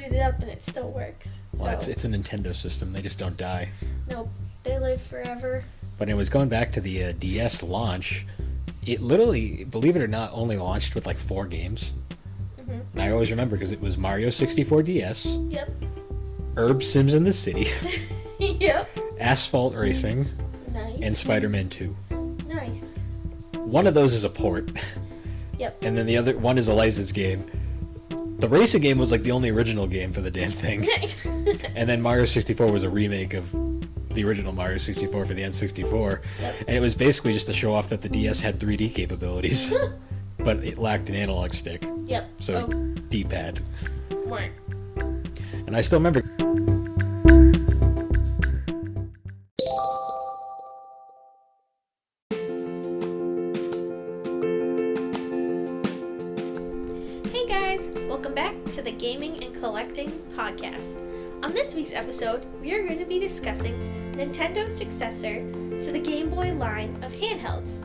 booted it up and it still works. Well, So, it's a Nintendo system. They just don't die. nope, they live forever. But it was going back to the DS launch. It literally, believe it or not, only launched with like 4 games. Mm-hmm. And I always remember because it was Mario 64 DS, Yep. Herb Sims in the City, Yep. Asphalt Racing, Nice. and Spider-Man 2. Nice. One of those is a port, Yep. and then the other one is a licensed game. The racing game was like the only original game for the damn thing. And then Mario 64 was a remake of the original Mario 64 for the N64. Yep. And it was basically just to show off that the DS had 3D capabilities, but it lacked an analog stick. Yep. So, D-pad. Work. And I still remember... Hey guys, welcome back to the Gaming and Collecting Podcast. On this week's episode, we are going to be discussing Nintendo's successor to the Game Boy line of handhelds,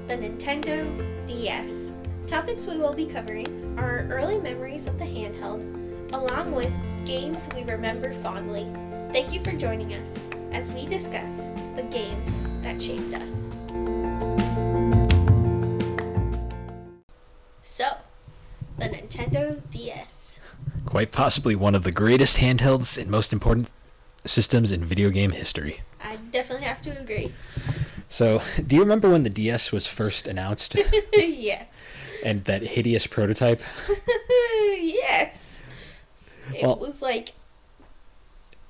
the Nintendo DS. Topics we will be covering are our early memories of the handheld, along with games we remember fondly. Thank you for joining us as we discuss the games that shaped us. So, the Nintendo DS. Quite possibly one of the greatest handhelds and most important systems in video game history. I definitely have to agree. So, do you remember when the DS was first announced? Yes. And that hideous prototype? Yes. It Well, was like,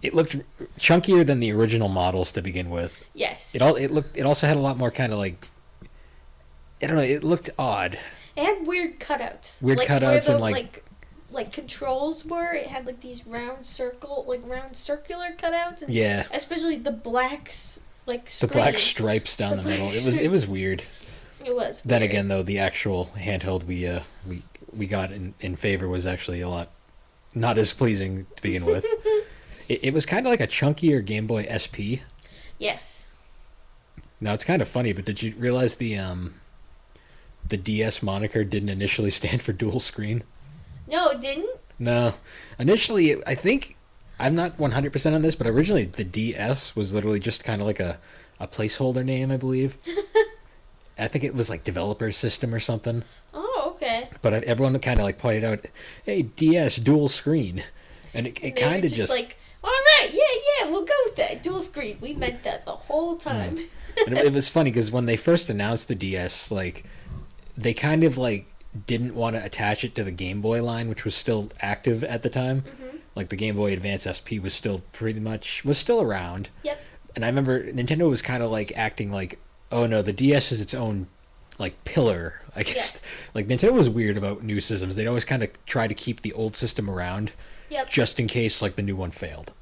it looked chunkier than the original models to begin with. yes. It also had a lot more kind of like, I don't know, it looked odd. It had weird cutouts. Weird like, cutouts where the, and like controls were. It had like these round circular cutouts. And Yeah. especially the black The black screen. stripes down The the middle. black- It was weird. It was. Then weird. again, though, the actual handheld we got in favor was actually a lot not as pleasing to begin with. It was kind of like a chunkier Game Boy SP. Yes. Now it's kind of funny, but did you realize the DS moniker didn't initially stand for dual screen? No, it didn't. No, initially I think I'm not 100% on this, but originally the DS was literally just kind of like a placeholder name, I believe. I think it was like developer system or something. Oh, okay. But everyone kind of like pointed out, hey, DS dual screen, and it They kind were of just like, all right, yeah, we'll go with that dual screen. We meant that the whole time. and it was funny because when they first announced the DS, like they kind of like didn't want to attach it to the Game Boy line, which was still active at the time. Mm-hmm. Like the Game Boy Advance SP was still still around. Yep. And I remember Nintendo was kind of like acting like, oh no, the DS is its own like pillar, I guess. Yes. Like Nintendo was weird about new systems. They'd always kind of try to keep the old system around Yep. just in case like the new one failed.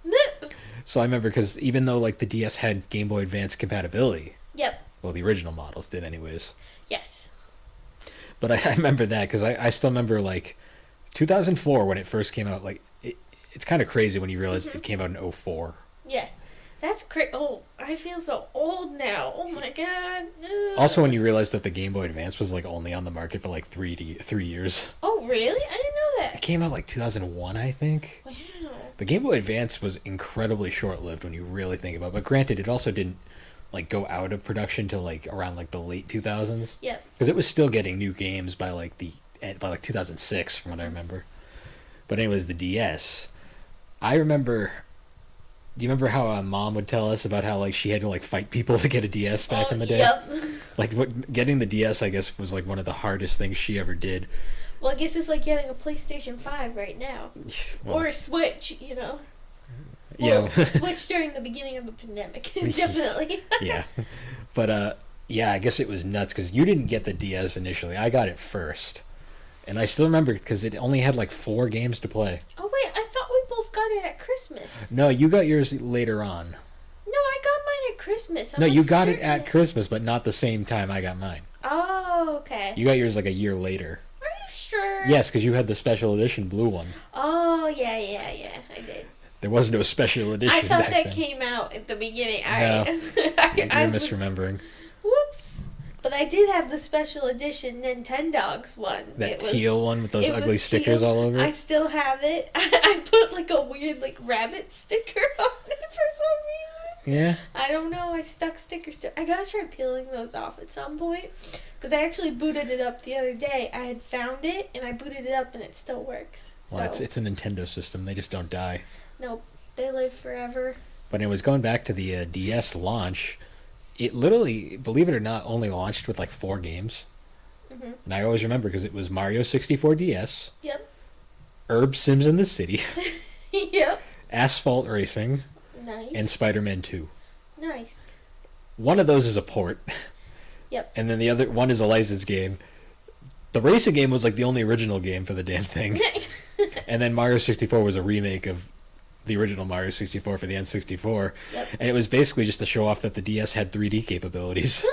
So I remember because even though like the DS had Game Boy Advance compatibility, Yep. well, the original models did anyways. Yes. But I remember that because I still remember like 2004 when it first came out. Like it's kind of crazy when you realize it came out in 04. Yeah. That's crazy. Oh, I feel so old now. Oh my god. Ugh. Also, when you realize that the Game Boy Advance was like only on the market for like 3 years. Oh, really? I didn't know It that. came out like 2001, I think. Wow. The Game Boy Advance was incredibly short-lived when you really think about it. But granted, it also didn't like go out of production till like around like the late 2000s. Yep. Because it was still getting new games by like 2006 from what I remember. But anyways, the DS. I remember. Do you remember how Mom would tell us about how like she had to like fight people to get a DS back in the day? Yep. Like getting the DS, I guess, was like one of the hardest things she ever did. Well, I guess it's like getting a PlayStation 5 right now. Well, Or a Switch, you know. yeah. Well, Switch during the beginning of the pandemic. Definitely. Yeah. But yeah, I guess it was nuts because you didn't get the DS initially. I got it first. And I still remember because it only had like 4 games to play. Oh, wait. I thought we both got it at Christmas. No, you got yours later on. No, I got mine at Christmas. No, I'm you like got it certain at that- Christmas, but not the same time I got mine. Oh, okay. You got yours like a year later. Are you sure? Yes, because you had the special edition blue one. Oh, yeah, I did. There was no special edition I thought back that then. came out at the beginning. No. I You're was- misremembering. Whoops. But I did have the special edition Nintendogs one. That teal one with those ugly stickers all over I it? still have it. I put like a weird like rabbit sticker on it for some reason. Yeah. I don't know. I stuck stickers to. I gotta try peeling those off at some point. Because I actually booted it up the other day. I had found it and I booted it up and it still works. Well, So, it's a Nintendo system. They just don't die. nope. They live forever. But anyways, going back to the DS launch, it literally, believe it or not, only launched with like 4 games. Mm-hmm. And I always remember because it was Mario 64 DS, Yep. Herb Sims in the City, Yep. Asphalt Racing, Nice. and Spider-Man 2. Nice. One of those is a port. Yep. And then the other one is a licensed game. The racing game was like the only original game for the damn thing. And then Mario 64 was a remake of the original Mario 64 for the N64. Yep. And it was basically just to show off that the DS had 3D capabilities.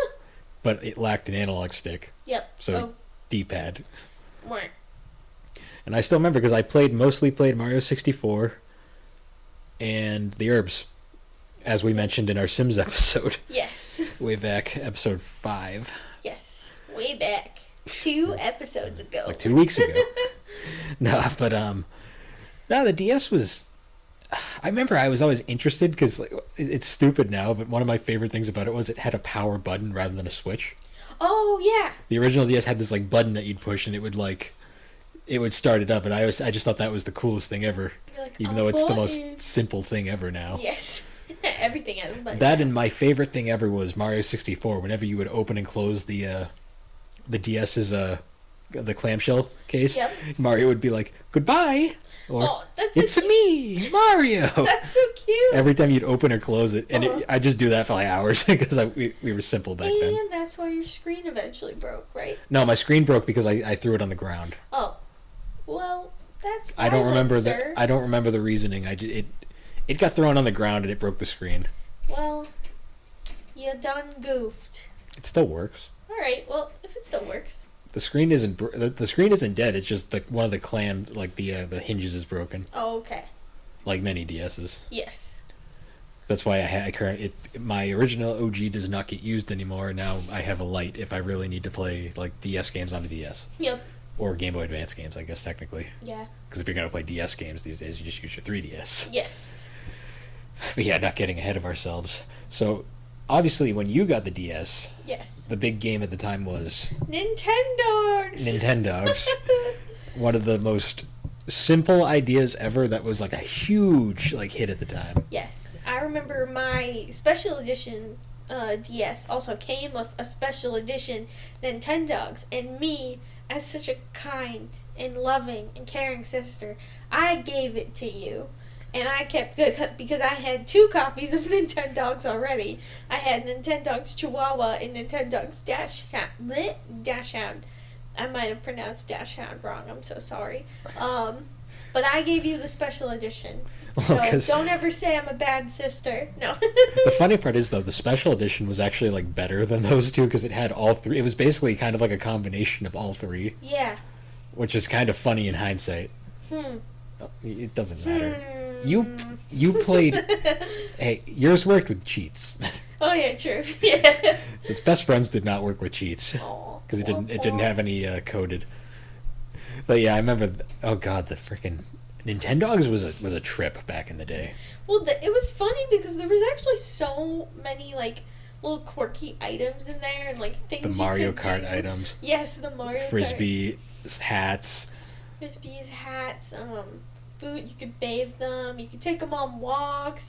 But it lacked an analog stick. Yep. So D-pad. Oh. And I still remember because I mostly played Mario 64 and the Herbs, as we mentioned in our Sims episode. Yes. Way back, episode 5. Yes. Way back. 2 episodes ago. Like 2 weeks ago. No, but the DS was. I remember I was always interested because like, it's stupid now, but one of my favorite things about it was it had a power button rather than a switch. Oh, yeah. The original DS had this like button that you'd push and it would start it up, and I just thought that was the coolest thing ever, Like, even though it's the most simple thing ever now. Yes. Everything has a button. That and my favorite thing ever was Mario 64. Whenever you would open and close the DS's the clamshell case, Yep. Mario would be like, "Goodbye," or Oh, that's so "It's cute. me, Mario." That's so cute. Every time you'd open or close it, and Uh-huh. I just do that for like hours because we were simple back then. And that's why your screen eventually broke, right? No, my screen broke because I threw it on the ground. Oh. Well, that's I don't remember sir. I don't remember the reasoning. It got thrown on the ground and it broke the screen. Well, you done goofed. It still works. Alright, well, if it still works. The screen isn't the screen isn't dead. It's just one of the like the hinges is broken, Oh, okay. like many DSs. Yes. That's why my original OG does not get used anymore. Now I have a light if I really need to play like DS games on a DS Yep. or Game Boy Advance games, I guess technically. Yeah. Because if you're gonna play DS games these days, you just use your 3DS. Yes. But yeah, not getting ahead of ourselves. So obviously, when you got the DS, Yes. the big game at the time was Nintendogs! Nintendogs. One of the most simple ideas ever that was like a huge like hit at the time. Yes. I remember my special edition DS also came with a special edition Nintendogs, and me, as such a kind and loving and caring sister, I gave it to you. And I kept good because I had 2 copies of Nintendogs already. I had Nintendogs Chihuahua and Nintendogs Dashhound. I might have pronounced Dashhound wrong. I'm so sorry. But I gave you the special edition. So Well, 'cause don't ever say I'm a bad sister. No. the funny part is though, the special edition was actually like better than those two because it had all 3. It was basically kind of like a combination of all 3, Yeah. which is kind of funny in hindsight. It doesn't matter. You played. Hey, yours worked with cheats. Oh yeah, true. Yeah. Its best friends did not work with cheats Aw. because it didn't have any coded. But yeah, I remember. Oh god, the freaking Nintendogs was a trip back in the day. Well, it was funny because there was actually so many like little quirky items in there and like things. The you Mario could Kart do. items. Yes, the Mario Frisbee hats. Kart. Frisbees, hats, food. You could bathe them. You could take them on walks.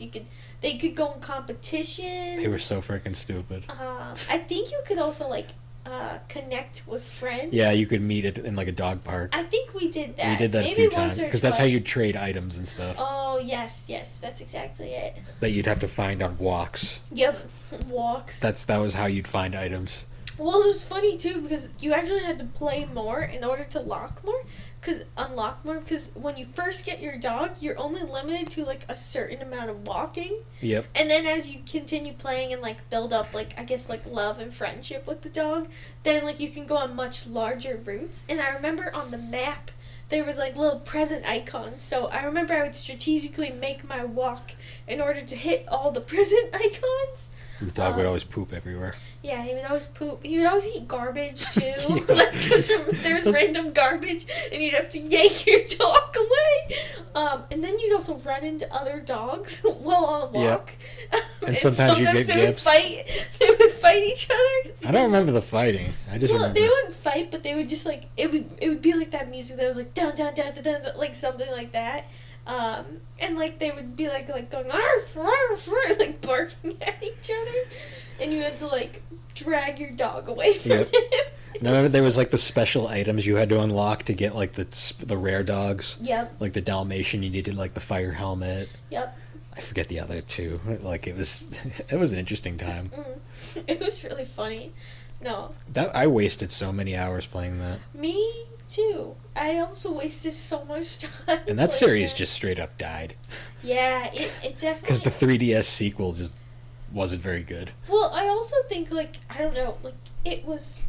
They could go in competition. They were so freaking stupid. I think you could also like connect with friends. Yeah, you could meet it in like a dog park. I think we did that. We did that Maybe a few times because that's how you trade items and stuff Oh yes, that's exactly it. that you'd have to find on walks. Yep, walks. That was how you'd find items. Well, it was funny too because you actually had to play more in order to unlock more. Because when you first get your dog, you're only limited to like a certain amount of walking. Yep. And then as you continue playing and like build up like I guess like love and friendship with the dog, then like you can go on much larger routes. And I remember on the map there was like little present icons. So I remember I would strategically make my walk in order to hit all the present icons. The dog would always poop everywhere. Yeah, he would always poop. He would always eat garbage, too. Like, because there's random garbage, and you'd have to yank your dog away. And then you'd also run into other dogs while on a walk. Yep. And sometimes you'd get gifts. They would fight each other. I don't remember the fighting. I just remember. They wouldn't fight, but they would just, like, it would be like that music that was like, down, down, down, down, down, like something like that. And, like, they would be, like going, arf, arf, arf, like, barking at each other. And you had to, like, drag your dog away from him. And I remember there was, like, the special items you had to unlock to get, like, the rare dogs. Yep. Like, the Dalmatian, you needed, like, the fire helmet. Yep. I forget the other two. Like, it was an interesting time. It was really funny. No. I wasted so many hours playing that. Me too. I also wasted so much time. And that series just straight up died. Yeah, it definitely... Because the 3DS sequel just wasn't very good. Well, I also think, like, I don't know, like, it was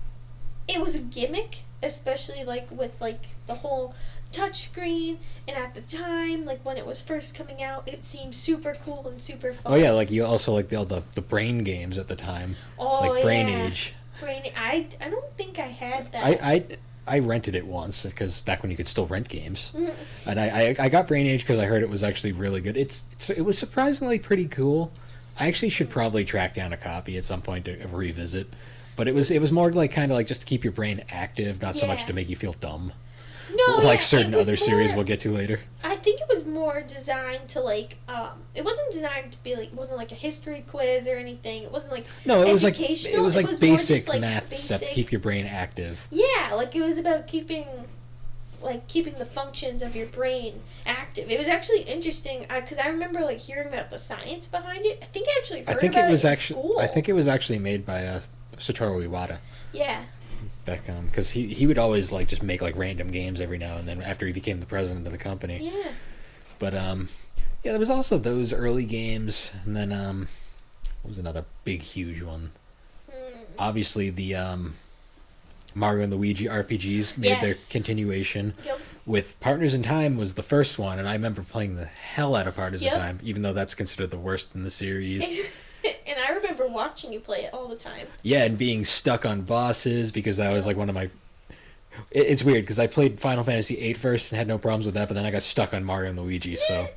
a gimmick, especially, like, with, like, the whole touchscreen, and at the time, like, when it was first coming out, it seemed super cool and super fun. Oh, yeah, like, you also, like, the Brain games at the time. Oh, like, Brain yeah. Age. I don't think I had that. I rented it once, because back when you could still rent games. And I got Brain Age because I heard it was actually really good. It was surprisingly pretty cool. I actually should probably track down a copy at some point to revisit. But it was more like kind of like just to keep your brain active, not so much to make you feel dumb. No, like certain other series we'll get to later. I think it was more designed to like it wasn't designed to be like, it wasn't like a history quiz or anything. It wasn't like educational. It was like basic math basic stuff to keep your brain active. Yeah, like it was about keeping the functions of your brain active. It was actually interesting because I remember like hearing about the science behind it. I think I actually heard about it in school. I think it was actually made by Satoru Iwata. Yeah. Back because he would always like just make like random games every now and then after he became the president of the company. Yeah. But yeah, there was also those early games, and then what was another big huge one? Obviously the Mario and Luigi RPGs made their continuation. Yep. With Partners in Time was the first one, and I remember playing the hell out of Partners in Time, even though that's considered the worst in the series. And I remember watching you play it all the time. Yeah, and being stuck on bosses because that was like one of my... It's weird because I played Final Fantasy VIII first and had no problems with that, but then I got stuck on Mario and Luigi, so...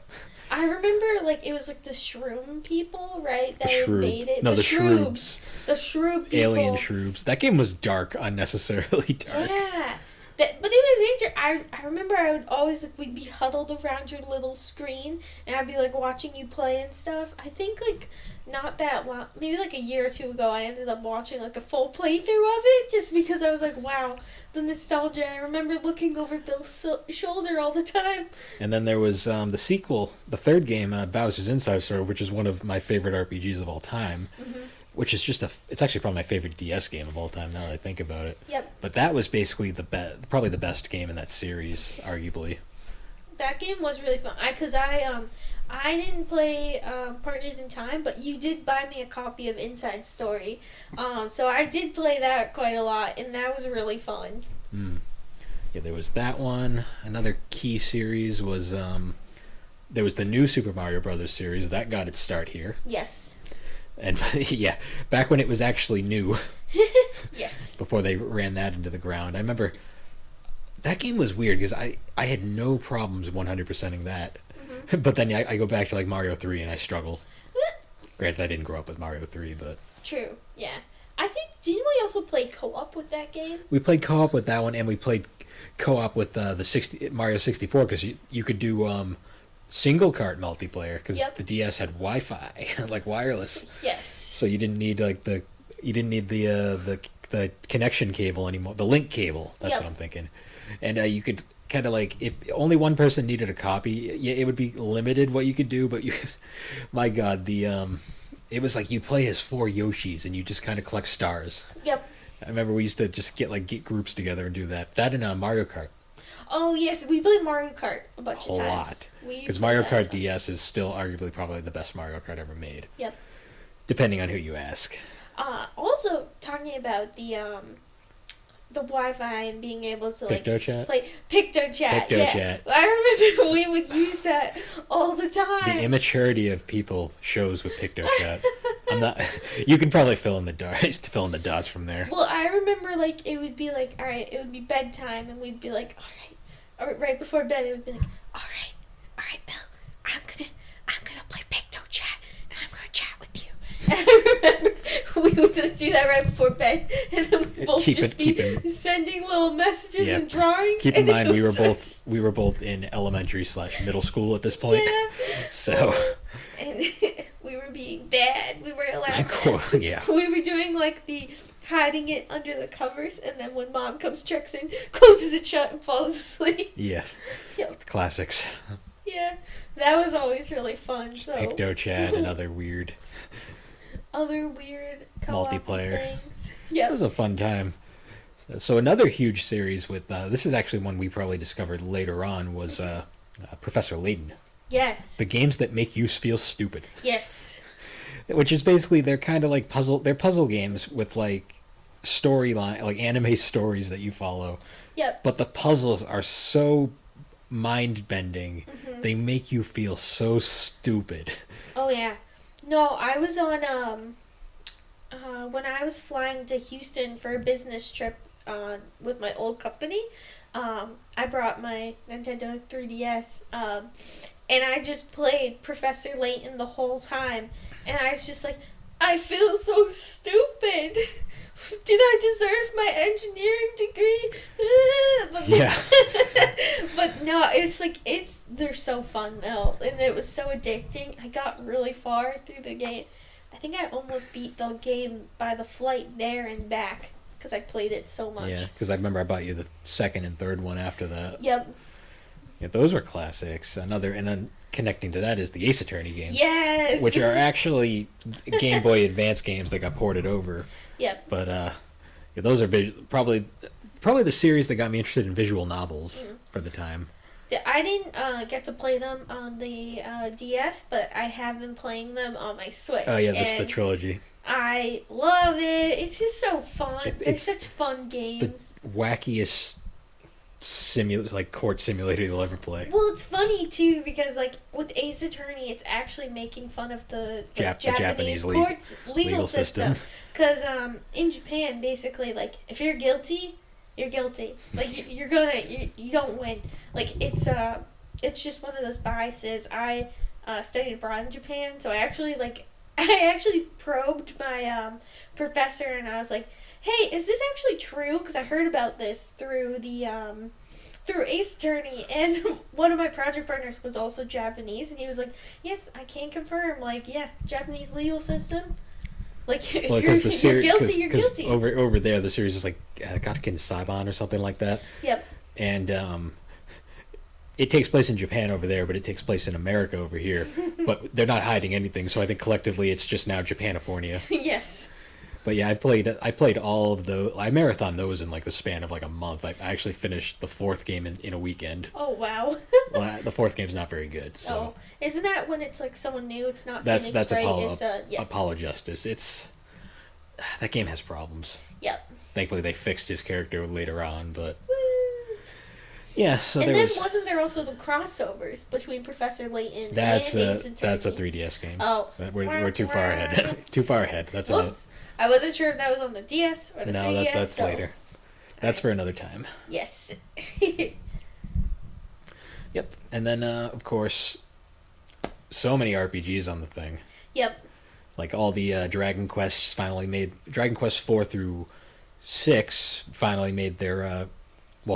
I remember, like, it was like the shroom people, right? That made it. No, the Shroobs. The Shroob people. Alien Shroobs. That game was dark, unnecessarily dark. Yeah. But it was interesting. I remember I would always, like, we'd be huddled around your little screen, and I'd be, like, watching you play and stuff. I think, like, not that long, maybe, like, a year or two ago, I ended up watching, like, a full playthrough of it, just because I was like, wow, the nostalgia. I remember looking over Bill's shoulder all the time. And then there was the sequel, the third game, Bowser's Inside Story, which is one of my favorite RPGs of all time. Mm-hmm. Which is just it's actually probably my favorite DS game of all time now that I think about it. Yep. But that was basically probably the best game in that series, arguably. That game was really fun. I didn't play Partners in Time, but you did buy me a copy of Inside Story. So I did play that quite a lot, and that was really fun. Yeah, there was that one. Another key series was there was the new Super Mario Brothers series. That got its start here. Yes. And yeah, back when it was actually new. Yes. Before they ran that into the ground. I remember that game was weird because I had no problems 100%ing that. Mm-hmm. But then I go back to like Mario 3 and I struggled. Granted, I didn't grow up with Mario 3, but... True, yeah. I think, didn't we also play co-op with that game? We played co-op with that one, and we played co-op with the Mario 64 because you could do... single cart multiplayer because the DS had Wi-Fi, like wireless. Yes. So you didn't need the connection cable anymore, the link cable. That's what I'm thinking. And you could kind of like, if only one person needed a copy, it would be limited what you could do. But my God, it was like you play as 4 Yoshis and you just kind of collect stars. Yep. I remember we used to just get groups together and do that. That and Mario Kart. Oh, yes, we played Mario Kart a bunch of times. A lot. Because Mario Kart DS is still arguably probably the best Mario Kart ever made. Yep. Depending on who you ask. Also, talking about the Wi-Fi and being able to like PictoChat? Play PictoChat. PictoChat. I remember we would use that all the time. The immaturity of people shows with PictoChat. I'm not. You can probably fill in the dots. Fill in the dots from there. Well, I remember like it would be like, all right, it would be bedtime, and we'd be like, all right, right before bed, it would be like, all right, Bill, I'm gonna play Picto Chat, and I'm gonna chat with you. And I remember we would just do that right before bed, and then we both be sending little messages and drawings. Keep in mind, we were both in elementary / middle school at this point. Yeah. So. And we were being bad. We were allowed. Yeah. We were doing like the hiding it under the covers, and then when Mom comes, checks in, closes it shut, and falls asleep. Yeah. Yep. Classics. Yeah, that was always really fun. So. Picto Chat and other weird multiplayer things. Yeah, it was a fun time. So another huge series with this is actually one we probably discovered later on was Professor Layton. Yes. The games that make you feel stupid. Yes. Which is basically they're kind of like puzzle games with like storyline, like anime stories that you follow. Yep. But the puzzles are so mind-bending. Mm-hmm. They make you feel so stupid. Oh yeah. No, I was on when I was flying to Houston for a business trip with my old company. I brought my Nintendo 3DS. And I just played Professor Layton the whole time. And I was just like, I feel so stupid. Did I deserve my engineering degree? But no, it's like, they're so fun though. And it was so addicting. I got really far through the game. I think I almost beat the game by the flight there and back. Because I played it so much. Yeah, because I remember I bought you the second and third one after that. Yep. Yeah, those were classics. And then connecting to that is the Ace Attorney games. Yes! Which are actually Game Boy Advance games that got ported over. Yep. But those are probably the series that got me interested in visual novels for the time. I didn't get to play them on the DS, but I have been playing them on my Switch. Oh yeah, that's the trilogy. I love it. It's just so fun. They're such fun games. The wackiest court simulator you'll ever play. Well, it's funny too because like with Ace Attorney, it's actually making fun of the Japanese courts legal system. Because in Japan, basically, like if you're guilty, you're guilty. Like you don't win. Like it's just one of those biases. I studied abroad in Japan, so I actually probed my professor, and I was like, hey, is this actually true? Because I heard about this through through Ace Attorney, and one of my project partners was also Japanese, and he was like, yes, I can confirm, like, yeah, Japanese legal system. Like, if you're guilty, you're guilty. Over there, the series is like Gataken Saiban or something like that. Yep. And it takes place in Japan over there, but it takes place in America over here. But they're not hiding anything, so I think collectively it's just now Japanifornia. Yes. But yeah, I played all of those. I marathoned those in like the span of like a month. I actually finished the fourth game in a weekend. Oh wow. Well, the fourth game's not very good. So. Oh, isn't that when it's like someone new? It's not that's Phoenix, right? Yes. Apollo Justice. That game has problems. Yep. Thankfully, they fixed his character later on, but. Woo. Yeah, so and then wasn't there also the crossovers between Professor Layton and Ace Attorney? That's a 3DS game. Oh. We're too far ahead. Too far ahead. That's Whoops. I wasn't sure if that was on the DS or the 3DS. No, that's later. That's for another time. Yes. Yep. And then, of course, so many RPGs on the thing. Yep. Like all the Dragon Quests Dragon Quest 4 through 6 finally made their...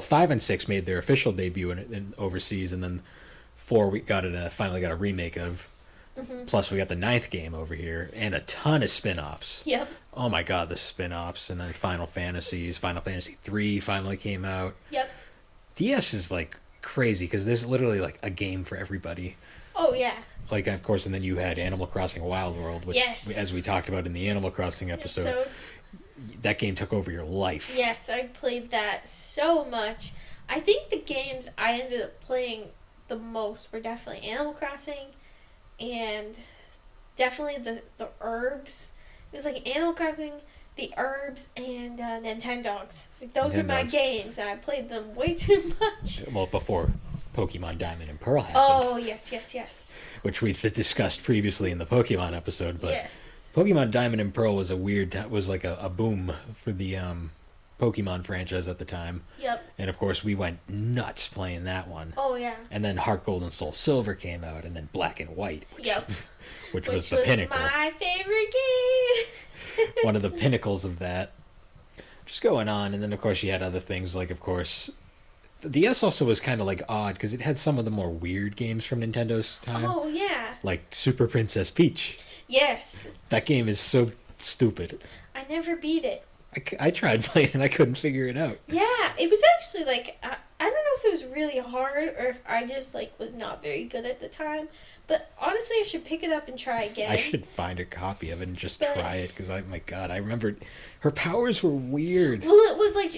5 and 6 made their official debut in overseas, and then 4 we finally got a remake of. Mm-hmm. Plus we got the 9th game over here, and a ton of spin-offs. Yep. Oh my god, the spin-offs, and then Final Fantasy 3 finally came out. Yep. DS is like crazy, because there's literally like a game for everybody. Oh yeah. Like, of course, and then you had Animal Crossing Wild World, which, as we talked about in the Animal Crossing episode, that game took over your life. Yes, I played that so much. I think the games I ended up playing the most were definitely Animal Crossing and definitely the herbs. It was like Animal Crossing, the herbs, and Nintendogs. Like, those are my games, and I played them way too much. Well, before Pokemon Diamond and Pearl happened. Oh, yes. Which we discussed previously in the Pokemon episode, but yes. Pokemon Diamond and Pearl was was like a boom for the Pokemon franchise at the time. Yep. And of course, we went nuts playing that one. Oh yeah. And then Heart Gold and Soul Silver came out, and then Black and White, Yep. which was the pinnacle. My favorite game. One of the pinnacles of that. Just going on, and then of course you had other things like, of course, the DS also was kind of like odd because it had some of the more weird games from Nintendo's time. Oh yeah. Like Super Princess Peach. Yes. That game is so stupid. I never beat it. I tried playing it and I couldn't figure it out. Yeah, it was actually like I don't know if it was really hard or if I just like was not very good at the time. But honestly, I should pick it up and try again. I should find a copy of it and just try it because my God, I remember her powers were weird. Well, it was like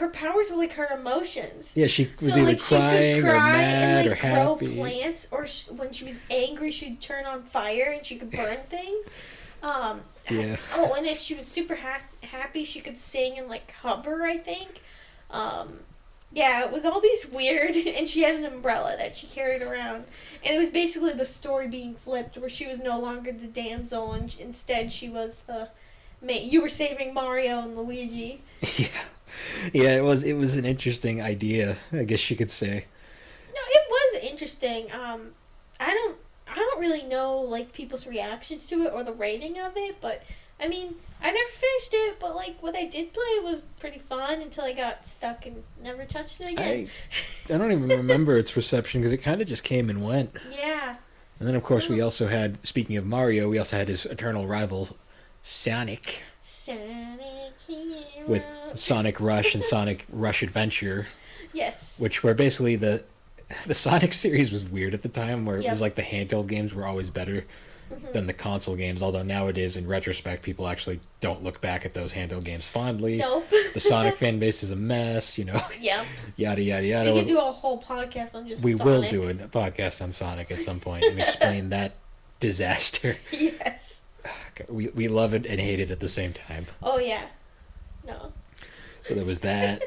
her powers were like her emotions. Yeah, she was so, either like, crying she could cry or mad and, or like, grow happy. plants, or when she was angry, she'd turn on fire and she could burn things. Yeah. Oh, and if she was super happy, she could sing and like hover, I think. Yeah, it was all these weird, and she had an umbrella that she carried around, and it was basically the story being flipped, where she was no longer the damsel, and instead she was the you were saving Mario and Luigi. Yeah, it was an interesting idea, I guess you could say. No, it was interesting. I don't really know like people's reactions to it or the rating of it, but I mean, I never finished it, but like what I did play was pretty fun until I got stuck and never touched it again. I don't even remember its reception because it kind of just came and went. Yeah. And then of course we also had, speaking of Mario, we also had his eternal rival, Sonic. Sonic Hero. With Sonic Rush and Sonic Rush Adventure. Yes. Which were basically the Sonic series was weird at the time, where it was like the handheld games were always better than the console games, although nowadays in retrospect people actually don't look back at those handheld games fondly. Nope. The Sonic fan base is a mess, you know. Yeah. Yada yada yada. We could do a whole podcast on just we Sonic. will do a podcast on Sonic at some point and explain that disaster. Yes. We love it and hate it at the same time. Oh yeah. No. So there was that.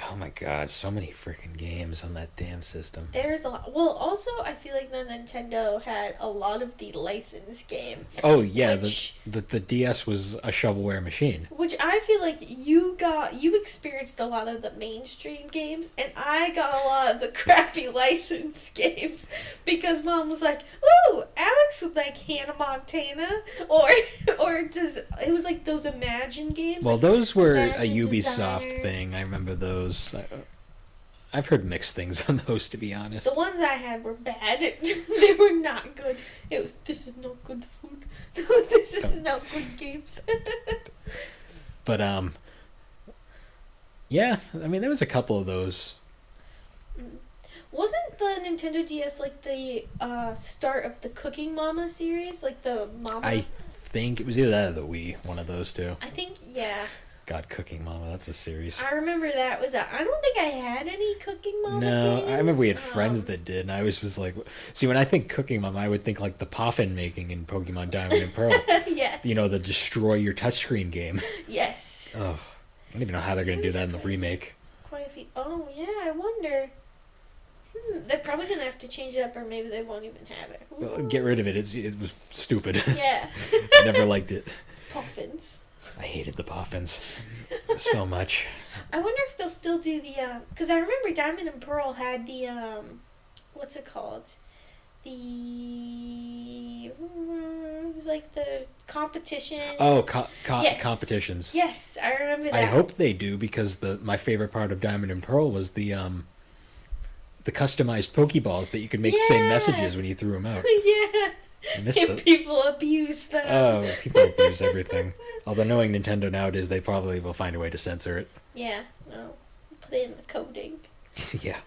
Oh my God, so many freaking games on that damn system. There's a lot. Well, also, I feel like the Nintendo had a lot of the licensed game. Oh yeah, which, the DS was a shovelware machine. Which I feel like you experienced a lot of the mainstream games, and I got a lot of the crappy licensed games because Mom was like, "Ooh, Alex would like Hannah Montana," or it was like those Imagine games. Well, like those were Imagine a Ubisoft Designer. thing. I remember those. I've heard mixed things on those, to be honest. The ones I had were bad. They were not good. It was, this is not good food. This is not good games. But, yeah, I mean, there was a couple of those. Wasn't the Nintendo DS like the start of the Cooking Mama series? Like the Mama? I think it was either that or the Wii, one of those two. I think, yeah. God, Cooking Mama, that's a series. I remember that was I don't think I had any Cooking Mama games. I remember we had friends that did, and I was like... See, when I think Cooking Mama, I would think like the Poffin making in Pokemon Diamond and Pearl. Yes. You know, the destroy your touchscreen game. Yes. Oh, I don't even know how they're going to do that in the remake. Quite a few. Oh, yeah, I wonder. They're probably going to have to change it up, or maybe they won't even have it. Well, get rid of it. It was stupid. Yeah. I never liked it. Poffins. I hated the Poffins so much. I wonder if they'll still do the because I remember Diamond and Pearl had the what's it called? It was like the competition. Oh, Yes. competitions. Yes, I remember that. I hope they do, because my favorite part of Diamond and Pearl was the customized Pokeballs that you could make sing messages when you threw them out. Yeah. If people abuse them. Oh, people abuse everything. Although knowing Nintendo nowadays, they probably will find a way to censor it. Yeah, no. Put it in the coding. Yeah.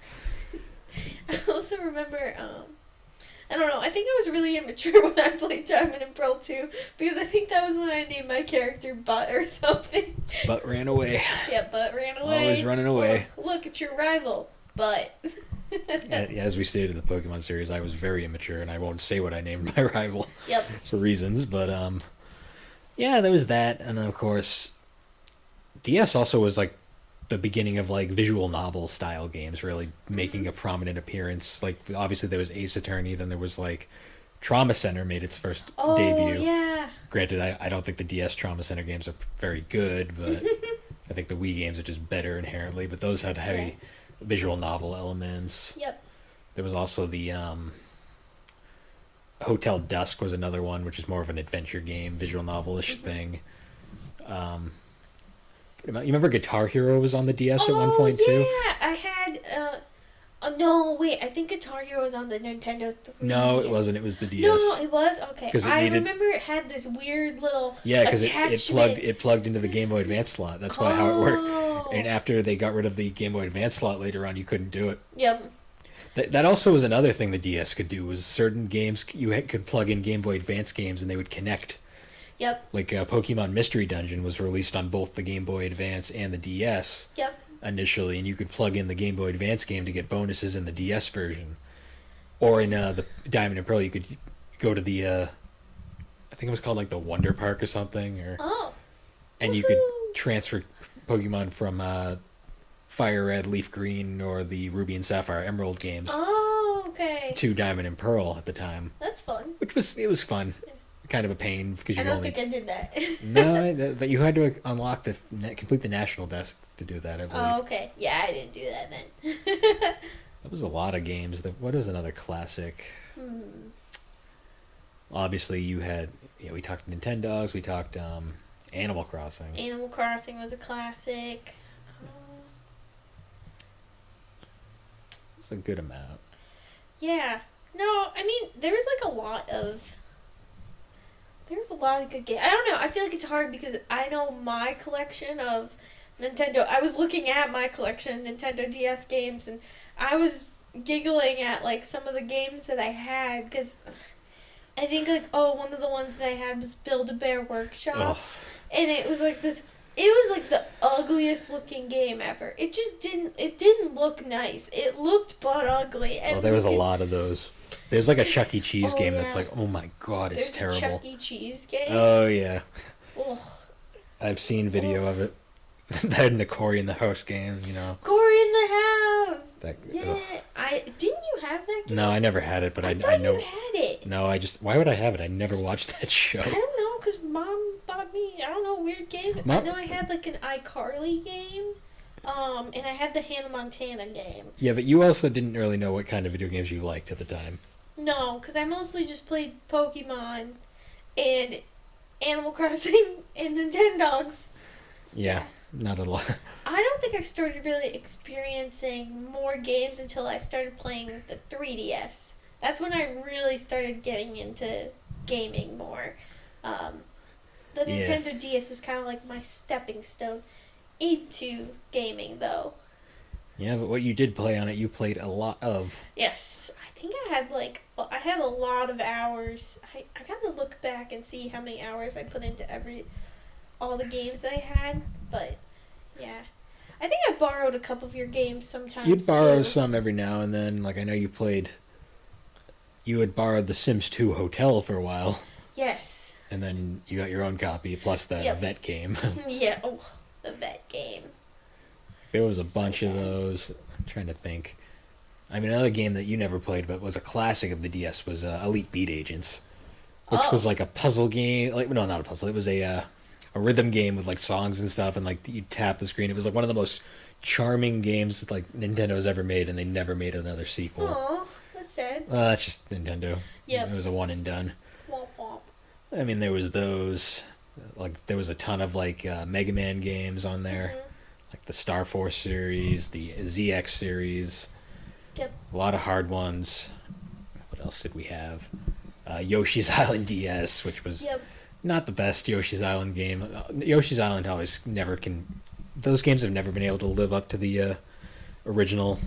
I also remember, I don't know, I think I was really immature when I played Diamond and Pearl 2, because I think that was when I named my character Butt or something. Butt ran away. Yeah, Butt ran away. Always running away. Look, it's your rival, Butt. As we stated in the Pokemon series, I was very immature, and I won't say what I named my rival. Yep. For reasons, but yeah, there was that, and of course, DS also was like the beginning of like visual novel style games really making a prominent appearance. Like obviously there was Ace Attorney, then there was like Trauma Center made its first debut. Oh yeah. Granted, I don't think the DS Trauma Center games are very good, but I think the Wii games are just better inherently. But those had heavy visual novel elements. Yep. There was also the Hotel Dusk was another one, which is more of an adventure game, visual novelish thing. You remember Guitar Hero was on the DS at one point too? Yeah, I had. No, wait. I think Guitar Hero was on the Nintendo 3. No, it wasn't. It was the DS. No, it was? Okay. I needed... remember it had this weird little because it plugged into the Game Boy Advance slot. That's why how it worked. And after they got rid of the Game Boy Advance slot later on, you couldn't do it. Yep. That also was another thing the DS could do, was certain games could plug in Game Boy Advance games and they would connect. Yep. Like Pokemon Mystery Dungeon was released on both the Game Boy Advance and the DS. Yep. Initially, and you could plug in the Game Boy Advance game to get bonuses in the DS version. Or in the Diamond and Pearl, you could go to the I think it was called like the Wonder Park or something, and you could transfer Pokemon from Fire Red, Leaf Green, or the Ruby and Sapphire Emerald games. Oh, okay. To Diamond and Pearl at the time. That's fun. It was fun. Kind of a pain because I don't think I did that. No, that you had to unlock complete the national desk to do that, I believe. Oh, okay. Yeah, I didn't do that then. That was a lot of games. What was another classic? Obviously, you had... we talked Nintendogs. We talked Animal Crossing. Animal Crossing was a classic. It's a good amount. Yeah. No, I mean, there's a lot of good games. I don't know. I feel like it's hard because I know my collection of Nintendo. I was looking at my collection of Nintendo DS games, and I was giggling at some of the games that I had because I think one of the ones that I had was Build-A-Bear Workshop, and it was this. It was the ugliest looking game ever. It just didn't look nice. It looked butt ugly. And there was a lot of those. There's a Chuck E. Cheese game that's oh my god, it's terrible. There's a Chuck E. Cheese game? Oh yeah. Ugh. I've seen video of it. That and the Cory in the House game, Cory in the House! Yeah. Didn't you have that game? No, I never had it, but I thought know. You had it. No, why would I have it? I never watched that show. I don't know, because Mom bought me, weird games. I know I had an iCarly game, and I had the Hannah Montana game. Yeah, but you also didn't really know what kind of video games you liked at the time. No, because I mostly just played Pokemon and Animal Crossing and Nintendogs. Yeah, not a lot. I don't think I started really experiencing more games until I started playing the 3DS. That's when I really started getting into gaming more. The Nintendo DS was kind of like my stepping stone into gaming, though. Yeah, but what you did play on it, you played a lot of. Yes, I think I had a lot of hours. I gotta look back and see how many hours I put into all the games that I had, but yeah. I think I borrowed a couple of your games sometimes. You'd borrow some every now and then. I know you had borrowed the Sims 2 Hotel for a while. Yes. And then you got your own copy, plus the vet game. Yeah, the vet game. There was a bunch of those. I'm trying to think. I mean, another game that you never played, but was a classic of the DS, was Elite Beat Agents, which was a puzzle game. No, not a puzzle. It was a rhythm game with songs and stuff, and you tap the screen. It was one of the most charming games that Nintendo's ever made, and they never made another sequel. Aw, that's sad. That's just Nintendo. Yep. It was a one and done. Womp womp. I mean, there was those. There was a ton of Mega Man games on there. The Star Force series, the ZX series. Yep. A lot of hard ones. What else did we have? Yoshi's Island DS, which was not the best Yoshi's Island game. Yoshi's Island always never can... Those games have never been able to live up to the original.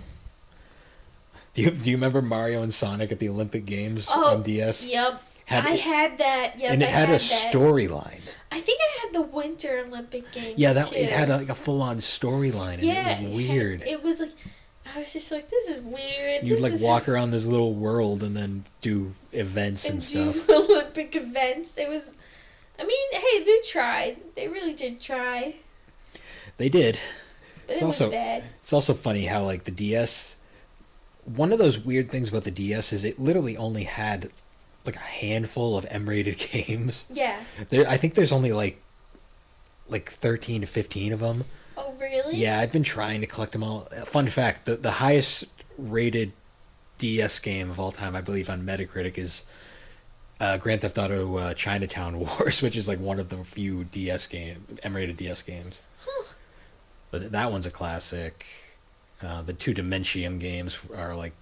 Do you remember Mario and Sonic at the Olympic Games on DS? Yep. I had that. Yep, and it had a storyline. I think I had the Winter Olympic Games. Yeah, too. It had a full-on storyline, and it was weird. It was I was just this is weird. You'd walk around this little world and then do events and stuff. Do Olympic events. It was. I mean, hey, they tried. They really did try. They did. But it was bad. It's also funny how the DS. One of those weird things about the DS is it literally only had like a handful of M-rated games. Yeah. I think there's only like 13 to 15 of them. Oh, really? Yeah, I've been trying to collect them all. Fun fact, the highest rated DS game of all time, I believe, on Metacritic is Grand Theft Auto Chinatown Wars, which is like one of the few M-rated DS games. Huh. But that one's a classic. The two Dementium games are like,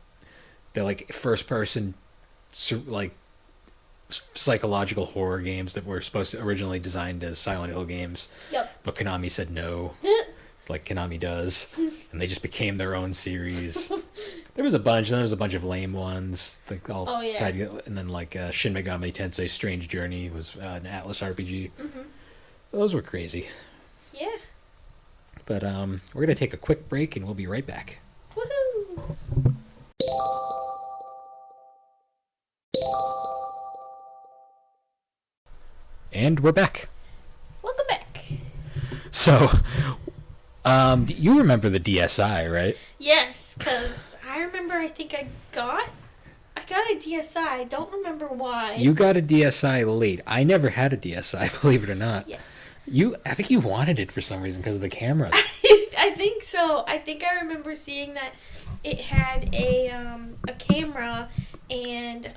they're like first person like psychological horror games that were supposed to originally designed as Silent Hill games. Yep. But Konami said no. It's like Konami does, and they just became their own series. There was a bunch, and then there was a bunch of lame ones, like all tied together. And then like Shin Megami Tensei: Strange Journey was an Atlas RPG. Mm-hmm. Those were crazy. Yeah. But we're gonna take a quick break, and we'll be right back. Woohoo! And we're back. Welcome back. So, you remember the DSi, right? Yes, because I remember. I think I got a DSi. I don't remember why. You got a DSi late. I never had a DSi, believe it or not. Yes. I think you wanted it for some reason because of the camera. I think so. I think I remember seeing that it had a camera and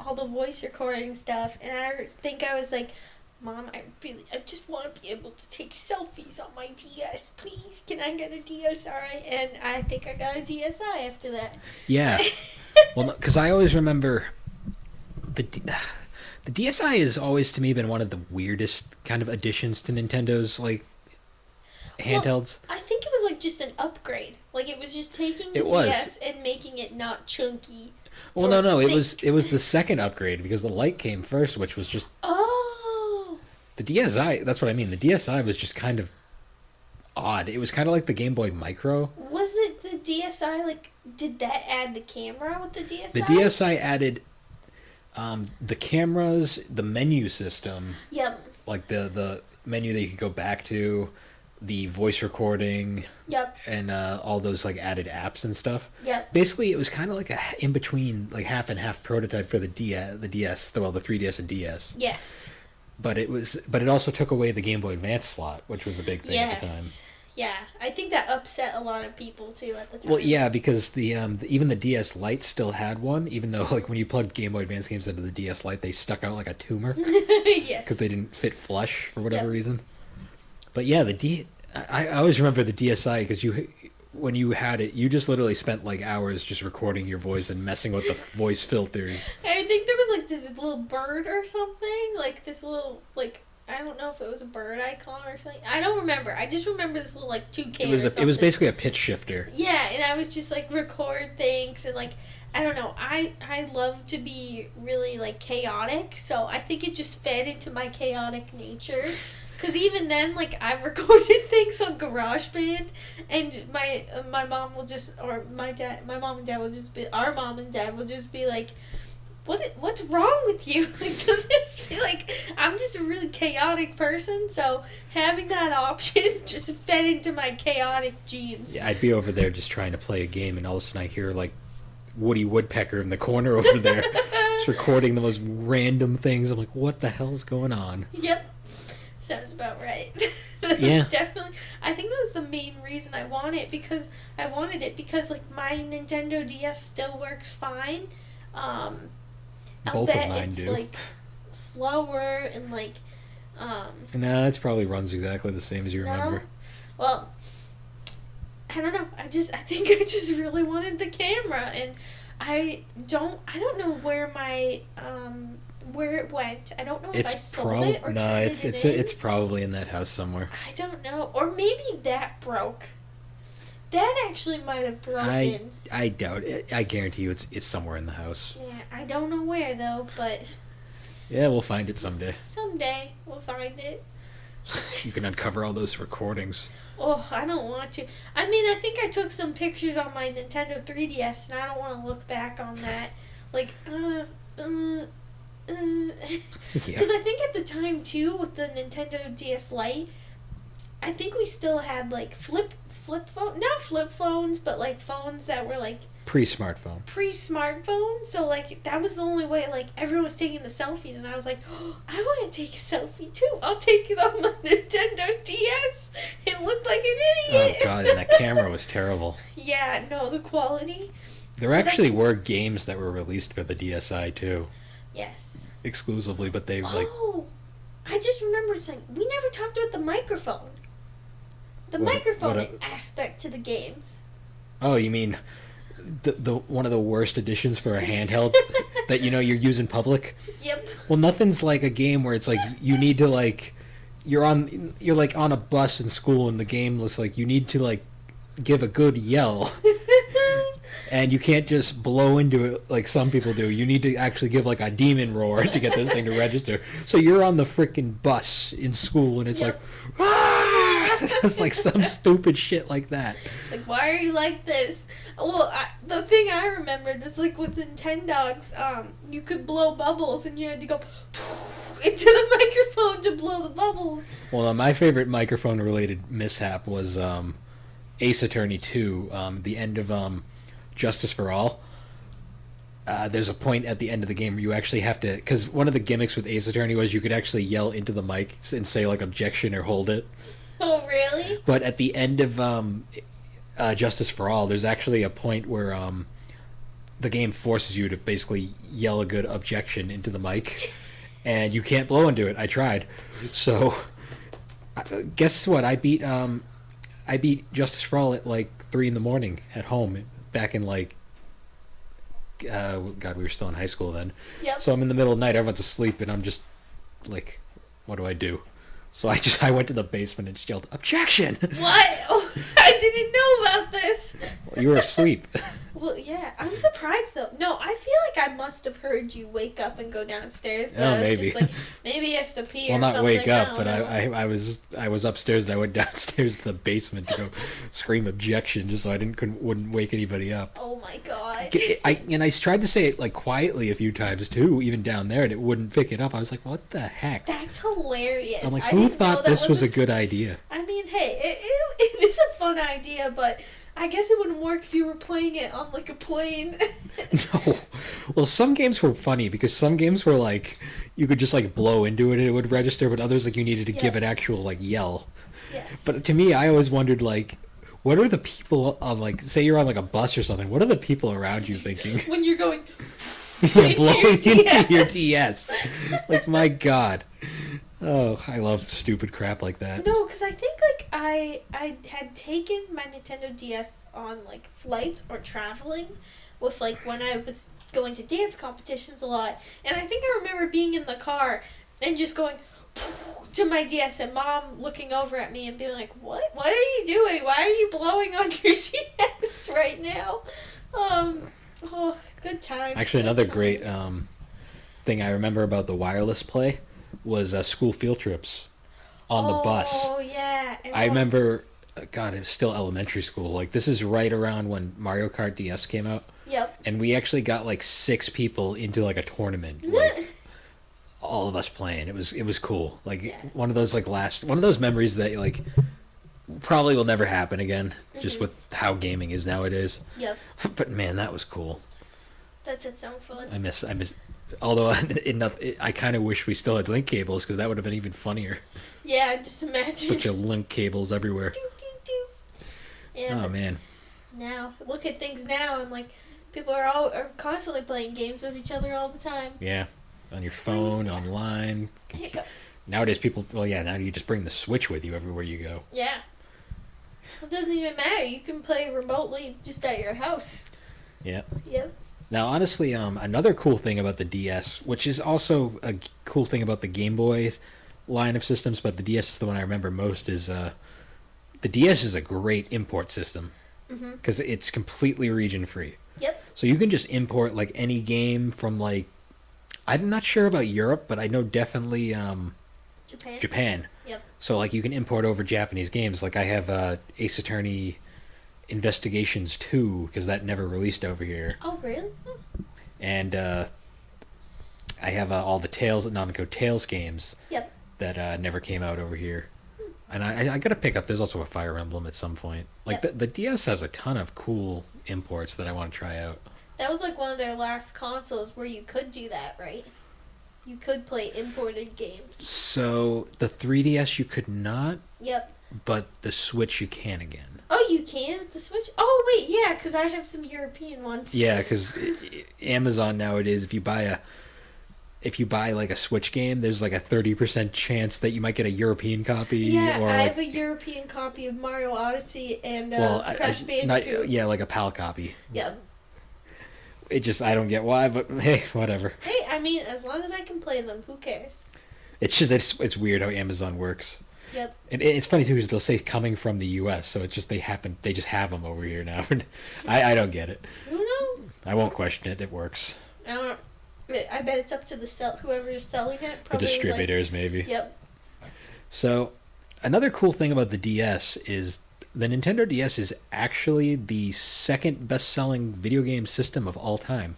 all the voice recording stuff, and I think I was like, Mom, I just want to be able to take selfies on my DS. Please, can I get a DSi? And I think I got a DSi after that. Yeah. Well, because I always remember the DSi has always to me been one of the weirdest kind of additions to Nintendo's like handhelds. Well, I think it was like just an upgrade. Like it was just taking the DS and making it not chunky. Well, no, it was the second upgrade because the Lite came first, which was just the DSi. That's what I mean. The DSi was just kind of odd. It was kind of like the Game Boy Micro. Was it the DSi? Like, did that add the camera with the DSi? The DSi added the cameras, the menu system. Yep. Like the menu that you could go back to, the voice recording. Yep. And all those like added apps and stuff. Yep. Basically, it was kind of like a in between, like half and half prototype for the 3DS and DS. Yes. But it also took away the Game Boy Advance slot, which was a big thing at the time. Yeah, I think that upset a lot of people too at the time. Well, yeah, because even the DS Lite still had one, even though like when you plugged Game Boy Advance games into the DS Lite, they stuck out like a tumor. Yes. Because they didn't fit flush for whatever reason. But yeah, I always remember the DSi because when you had it, you just literally spent like hours just recording your voice and messing with the voice filters. I think there was like this little bird or something, like this little like. I don't know if it was a bird icon or something. I don't remember. I just remember this little like toucan. It was basically a pitch shifter. Yeah, and I was just like record things and like I don't know. I love to be really like chaotic, so I think it just fed into my chaotic nature. Because even then, like I've recorded things on GarageBand, and my mom will just or my mom and dad will just be our mom and dad will just be like. What's wrong with you? Like, just be like, I'm just a really chaotic person, so having that option just fed into my chaotic genes. Yeah, I'd be over there just trying to play a game, and all of a sudden I hear, like, Woody Woodpecker in the corner over there just recording the most random things. I'm like, what the hell's going on? Yep. Sounds about right. Yeah. Definitely. I think that was the main reason I wanted it, because, like, my Nintendo DS still works fine. Both of mine do. It's like slower and like no, it probably runs exactly the same as you remember. Well, I don't know. I think I just really wanted the camera, and I don't know where my where it went. I don't know if I sold it or traded it in. It's probably in that house somewhere. I don't know. Or maybe that broke. That actually might have broken. I doubt it. I guarantee you it's somewhere in the house. Yeah, I don't know where though, but yeah, we'll find it someday. Someday we'll find it. You can uncover all those recordings. Oh, I don't want to. I mean, I think I took some pictures on my Nintendo 3DS, and I don't want to look back on that. Like, because I think at the time too, with the Nintendo DS Lite, I think we still had like flip flip phone, not flip phones, but like phones that were like Pre-smartphone. pre-smartphone. So like that was the only way. Like everyone was taking the selfies, and I was like, oh, I want to take a selfie too. I'll take it on my Nintendo DS and look like an idiot. Oh god, and that camera was terrible. Yeah, no, the quality. There actually were games that were released for the DSi too. Yes. Exclusively, but they like. Oh, I just remembered something. We never talked about the microphone. The What- microphone what aspect to the games. Oh, you mean the one of the worst additions for a handheld that you're using public? Yep. Well, nothing's like a game where it's like you need to like you're like on a bus in school and the game looks like you need to like give a good yell. And you can't just blow into it like some people do. You need to actually give like a demon roar to get this thing to register. So you're on the freaking bus in school and it's Yep. like, ah! It's like some stupid shit like that. Like, why are you like this? Well, the thing I remembered was like with Nintendogs, you could blow bubbles and you had to go into the microphone to blow the bubbles. Well, my favorite microphone-related mishap was Ace Attorney 2, the end of Justice for All. There's a point at the end of the game where you actually have to, because one of the gimmicks with Ace Attorney was you could actually yell into the mic and say like objection or hold it. Oh, really? But at the end of Justice for All, there's actually a point where the game forces you to basically yell a good objection into the mic, and you can't blow into it. I tried, so guess what? I beat Justice for All at like 3 a.m. at home back in like God, we were still in high school then. Yep. So I'm in the middle of the night, everyone's asleep, and I'm just like, what do I do? So I went to the basement and just yelled, objection! What? Oh, I didn't know about this. Well, you were asleep. Well, yeah, I'm surprised though. No, I feel like I must have heard you wake up and go downstairs. But Oh, I was maybe. just like, maybe he has to pee Well, or not something. wake up, but don't know. I was upstairs and I went downstairs to the basement to go scream objection just so I wouldn't wake anybody up. Oh my god. I tried to say it like quietly a few times too, even down there, and it wouldn't pick it up. I was like, what the heck? That's hilarious. I'm like, I who didn't know thought that this was a wasn't- good idea? I mean, hey, it is a fun idea, but I guess it wouldn't work if you were playing it on like a plane. No. Well, some games were funny because some games were like you could just like blow into it and it would register, but others like you needed to give Yeah. an actual like yell. Yes. But to me, I always wondered like, what are the people on like, say you're on like a bus or something? What are the people around you thinking? when you're going Yeah, into blowing your into your DS. DS. Like my God. Oh, I love stupid crap like that. No, because I think like I had taken my Nintendo DS on like flights or traveling with like when I was going to dance competitions a lot, and I think I remember being in the car and just going to my DS and Mom looking over at me and being like, "What? What are you doing? Why are you blowing on your DS right now?" Oh, good time. Actually, another great thing I remember about the wireless play was school field trips on the bus. Oh yeah. And I remember, God, it was still elementary school. Like this is right around when Mario Kart DS came out, Yep. and we actually got like 6 people into like a tournament, like all of us playing. It was cool. Like Yeah. one of those one of those memories that like probably will never happen again, just with how gaming is nowadays. Yep. But man, that was cool. That just sounds fun. I miss. Although I kind of wish we still had link cables because that would have been even funnier. Yeah, just imagine. Bunch of link cables everywhere. Doo, doo, doo. Yeah, Oh but man. now look at things now, and like people are constantly playing games with each other all the time. Yeah, on your phone, online. Hiccup. Nowadays, people. Well, yeah. Now you just bring the Switch with you everywhere you go. Yeah. It doesn't even matter. You can play remotely just at your house. Yeah. Yep. Now, honestly, another cool thing about the DS, which is also a cool thing about the Game Boy line of systems, but the DS is the one I remember most, is the DS is a great import system because it's completely region free. Yep. So you can just import like any game from like, I'm not sure about Europe, but I know definitely Japan. Yep. So like you can import over Japanese games. Like I have Ace Attorney Investigations 2 because that never released over here. Oh, really? And I have all the Tales, Namco Tales games Yep. that never came out over here. And I gotta pick up. There's also a Fire Emblem at some point. Like Yep. the DS has a ton of cool imports that I want to try out. That was like one of their last consoles where you could do that, right? You could play imported games. So the 3DS you could not, Yep. but the Switch you can again. Oh, you can with the Switch? Oh, wait, yeah, because I have some European ones. Yeah, because Amazon nowadays, if you buy like a Switch game, there's like a 30% chance that you might get a European copy. Yeah, or I like, have a European copy of Mario Odyssey and Crash not, Bandicoot. yeah, like a PAL copy. Yep. It just I don't get why, but hey, whatever. Hey, I mean, as long as I can play them, who cares? It's weird how Amazon works. Yep. And it's funny too because they'll say coming from the U.S., so it's just they just have them over here now. I don't get it. Who knows? I won't question it. It works. I don't. I bet it's up to whoever is selling it. The Probably is distributors, maybe. Yep. So, another cool thing about the DS is the Nintendo DS is actually the second best-selling video game system of all time,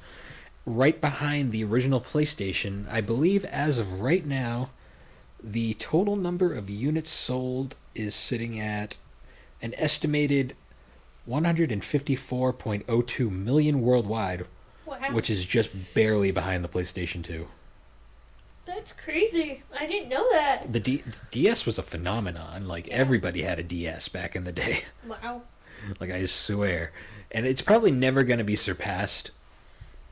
right behind the original PlayStation. I believe as of right now, the total number of units sold is sitting at an estimated 154.02 million worldwide, Wow. which is just barely behind the PlayStation 2. That's crazy. I didn't know that. The DS was a phenomenon. Like, everybody had a DS back in the day. Wow. Like, I swear. And it's probably never going to be surpassed.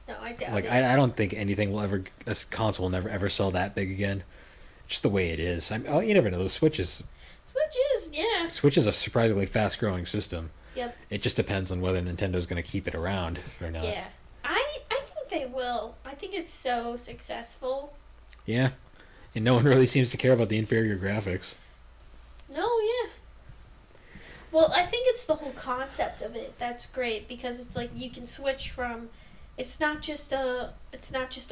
No, I doubt Like, it. I don't think a console will never ever sell that big again. Just the way it is. Oh, you never know. The Switch is a surprisingly fast-growing system. Yep. It just depends on whether Nintendo's going to keep it around or not. Yeah. I think they will. I think it's so successful. Yeah. And no one really seems to care about the inferior graphics. No, yeah. Well, I think it's the whole concept of it that's great because it's like you can switch from. It's not just a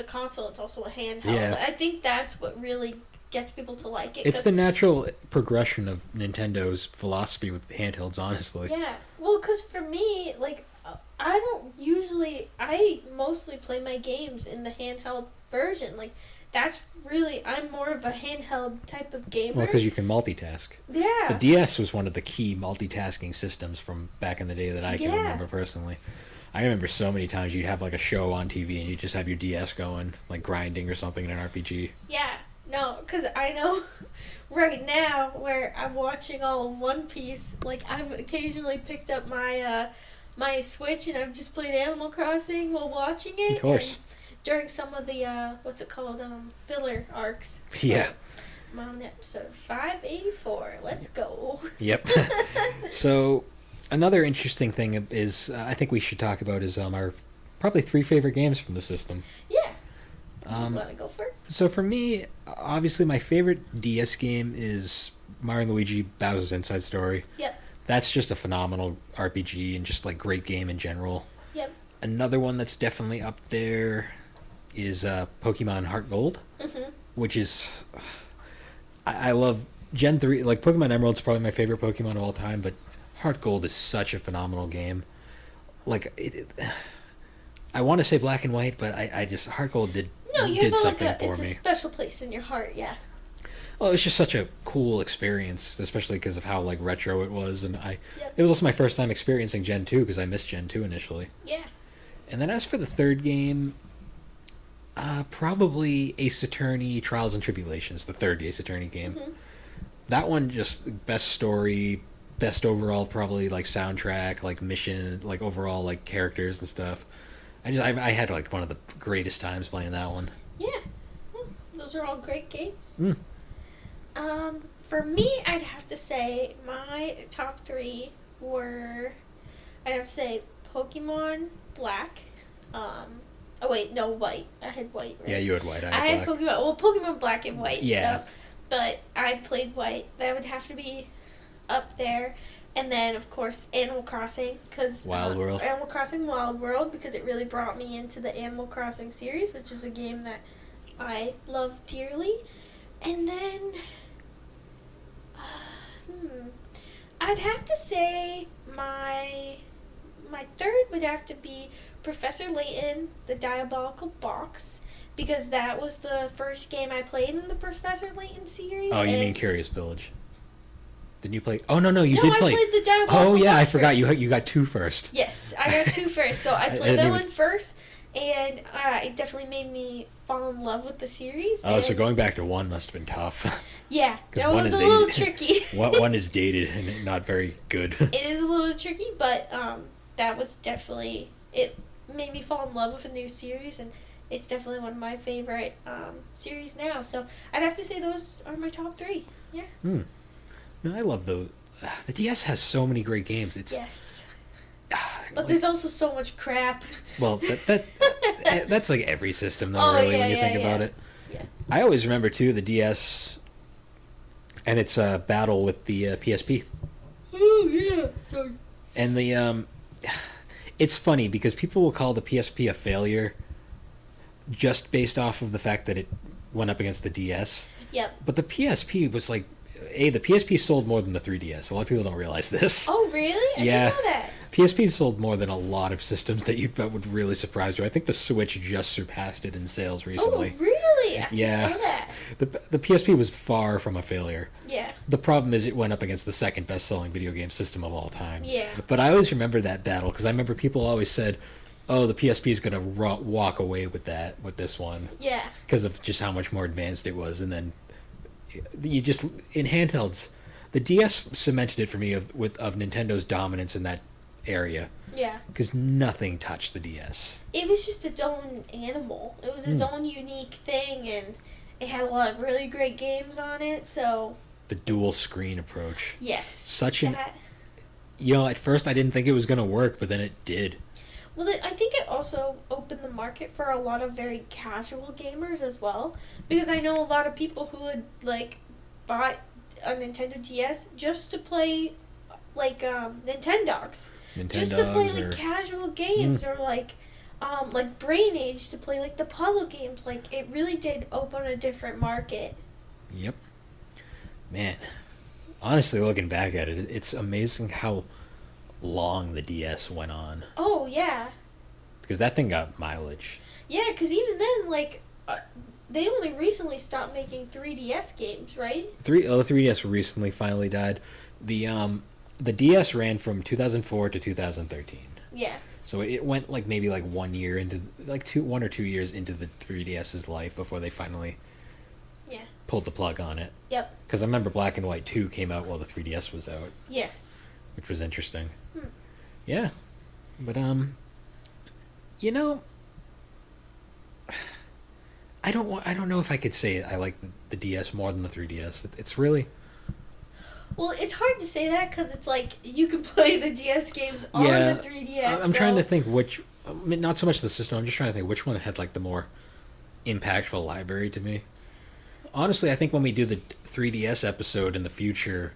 console. It's also a handheld. Yeah. I think that's what really gets people to like it. It's the natural progression of Nintendo's philosophy with handhelds, honestly. Yeah. Well, because for me, like, I mostly play my games in the handheld version. Like, I'm more of a handheld type of gamer. Well, because you can multitask. Yeah. The DS was one of the key multitasking systems from back in the day that I can remember personally. I remember so many times you'd have like a show on TV and you just have your DS going, like grinding or something in an RPG. Yeah. No, because I know right now where I'm watching all of One Piece, like, I've occasionally picked up my my Switch and I've just played Animal Crossing while watching it. Of course. And during some of the, what's it called, filler arcs. Yeah. I'm on episode 584. Let's go. Yep. So, another interesting thing is, I think we should talk about is our probably 3 favorite games from the system. Yeah. You want to go first? So for me, obviously my favorite DS game is Mario and Luigi Bowser's Inside Story. Yep. That's just a phenomenal RPG and just like great game in general. Yep. Another one that's definitely up there is Pokemon Heart Gold, which is I love Gen 3. Like Pokemon Emerald's probably my favorite Pokemon of all time, but Heart Gold is such a phenomenal game. Like I want to say Black and White, but I just Heart Gold did something for it's me. a special place in your heart, yeah. Well, it's just such a cool experience, especially because of how like retro it was, and Yep. it was also my first time experiencing Gen 2 because I missed Gen 2 initially. Yeah. And then as for the third game, probably Ace Attorney Trials and Tribulations, the third Ace Attorney game. That one just best story, best overall probably like soundtrack, like mission, like overall like characters and stuff. I had like one of the greatest times playing that one. Yeah. Those are all great games. Mm. For me, I'd have to say my top 3 were, I'd have to say Pokemon Black. Oh wait, no, White. I had White, right? Yeah, you had White. I had Black. Pokemon Black and White. Yeah. So, but I played White. That would have to be up there. And then, of course, Animal Crossing, because Wild World. Animal Crossing Wild World, because it really brought me into the Animal Crossing series, which is a game that I love dearly. And then, I'd have to say my third would have to be Professor Layton, the Diabolical Box, because that was the first game I played in the Professor Layton series. Oh, you mean Curious Village? Didn't you play? Oh no, you No, did I play. played the Diabolical Oh yeah, I Box forgot first. you got two first. Yes, I got two first. So I I played didn't that even- one first, and it definitely made me fall in love with the series. Oh, so and going back to one must have been tough. yeah, 'Cause that one was is a little eight. tricky. One is dated and not very good. It is a little tricky, but that was definitely it. Made me fall in love with a new series, and it's definitely one of my favorite series now. So I'd have to say those are my top three. Yeah. No, I love those. The DS has so many great games. It's Yes. But like- there's also so much crap. well that's like every system though. Oh, Really, yeah, when you yeah, think about it. Yeah. I always remember too the DS and its battle with the PSP. Oh yeah. So. And the it's funny because people will call the PSP a failure just based off of the fact that it went up against the DS. Yep. But the PSP was like the PSP sold more than the 3DS. A lot of people don't realize this. Oh really? I Yeah. didn't know that. PSP sold more than a lot of systems that would really surprise you. I think the Switch just surpassed it in sales recently. Oh really? I Yeah. didn't know that. The PSP was far from a failure. Yeah. The problem is it went up against the second best-selling video game system of all time. Yeah. But I always remember that battle because I remember people always said, "Oh, the PSP is going to walk away with this one Yeah. because of just how much more advanced it was." And then you just in handhelds, the DS cemented it for me of Nintendo's dominance in that area Yeah. because nothing touched the DS. It was just its own animal. It was its own unique thing, and it had a lot of really great games on it. So The dual screen approach. yes, Such an at first I didn't think it was going to work, but then it did. Well, I think it also opened the market for a lot of very casual gamers as well, because I know a lot of people who would like buy a Nintendo DS just to play like Nintendogs, just to play like casual games or like Brain Age to play like the puzzle games. Like it really did open a different market. Yep. Man, honestly, looking back at it, it's amazing how long the DS went on. Oh yeah. Because that thing got mileage. Yeah, because even then, like, they only recently stopped making 3DS games, right? The 3DS recently finally died. The DS ran from 2004 to 2013. Yeah. So it went like maybe like 1 year into like 1 or 2 years into the 3DS's life before they finally pulled the plug on it. Yep. Because I remember Black and White 2 came out while the 3DS was out. Yes. Which was interesting. Hmm. Yeah. But you know, I don't know if I could say I like the DS more than the 3DS. It's really Well, it's hard to say that because it's like you can play the DS games on Yeah, the 3DS. I'm trying to think which, not so much the system. I'm just trying to think which one had like the more impactful library to me. Honestly, I think when we do the 3DS episode in the future,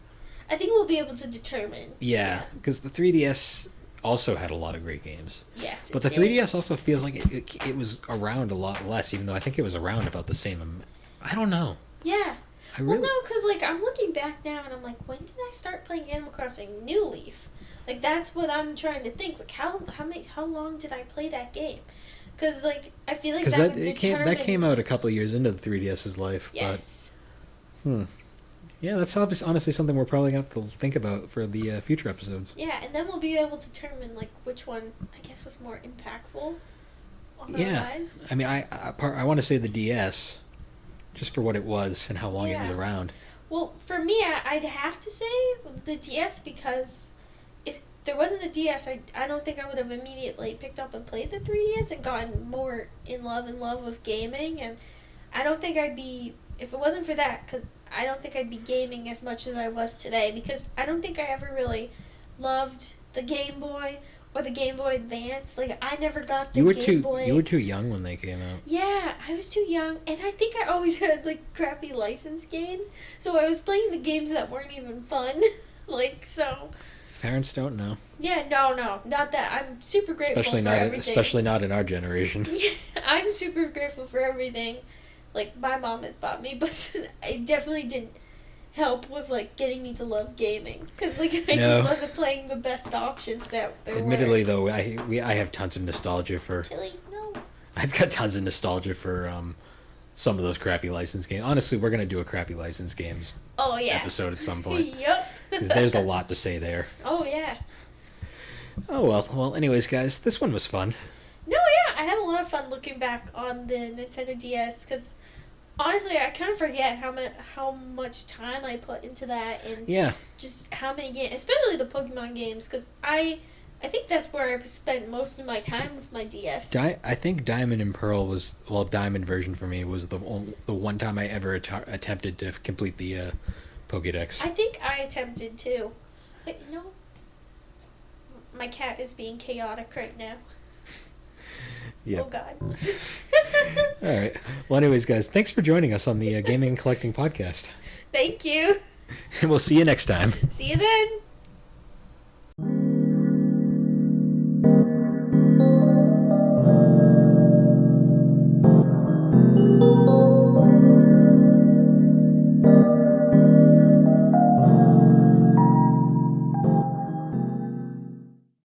I think we'll be able to determine. yeah, because the 3DS also had a lot of great games. Yes. But the it did. 3DS also feels like it was around a lot less, even though I think it was around about the same. I don't know. Yeah. I Well, really. no, because like I'm looking back now and I'm like, when did I start playing Animal Crossing New Leaf? Like that's what I'm trying to think. Like how long did I play that game? Because like I feel like Because that would that determine. came out a couple of years into the 3DS's life. Yes. But yeah, that's honestly something we're probably gonna have to think about for the future episodes. Yeah, and then we'll be able to determine like which one I guess was more impactful on our Yeah, lives. I mean, I want to say the DS, just for what it was and how long it was Yeah. around. Well, for me, I'd have to say the DS because if there wasn't a DS, I don't think I would have immediately picked up and played the 3DS and gotten more in love with gaming. And I don't think I'd be, if it wasn't for that, because I don't think I'd be gaming as much as I was today because I don't think I ever really loved the Game Boy or the Game Boy Advance. Like, I never got the Game Boy. You were too young when they came out. Yeah, I was too young, and I think I always had, like, crappy licensed games, so I was playing the games that weren't even fun. Like, so... Parents don't know. Yeah, no, not that. I'm super grateful for everything. Especially not in our generation. Yeah, I'm super grateful for everything, like, my mom has bought me, but it definitely didn't help with, like, getting me to love gaming, because, like, I just wasn't playing the best options that there were. Admittedly, though, I have tons of nostalgia for... Tilly, no. I've got tons of nostalgia for some of those crappy license games. Honestly, we're going to do a crappy license games Oh, yeah. episode at some point. Yep. because there's a lot to say there. Oh, yeah. Oh, well. Well, anyways, guys, this one was fun. No, yeah, I had a lot of fun looking back on the Nintendo DS, because honestly, I kind of forget how much time I put into that, and Yeah. just how many games, especially the Pokemon games, because I think that's where I spent most of my time with my DS. I think Diamond and Pearl was, well, Diamond version for me was the one time I ever attempted to complete the Pokédex. I think I attempted to. Wait, no. My cat is being chaotic right now. Yep. Oh, God. All right. Well, anyways, guys, thanks for joining us on the Gaming and Collecting Podcast. Thank you. And we'll see you next time. See you then.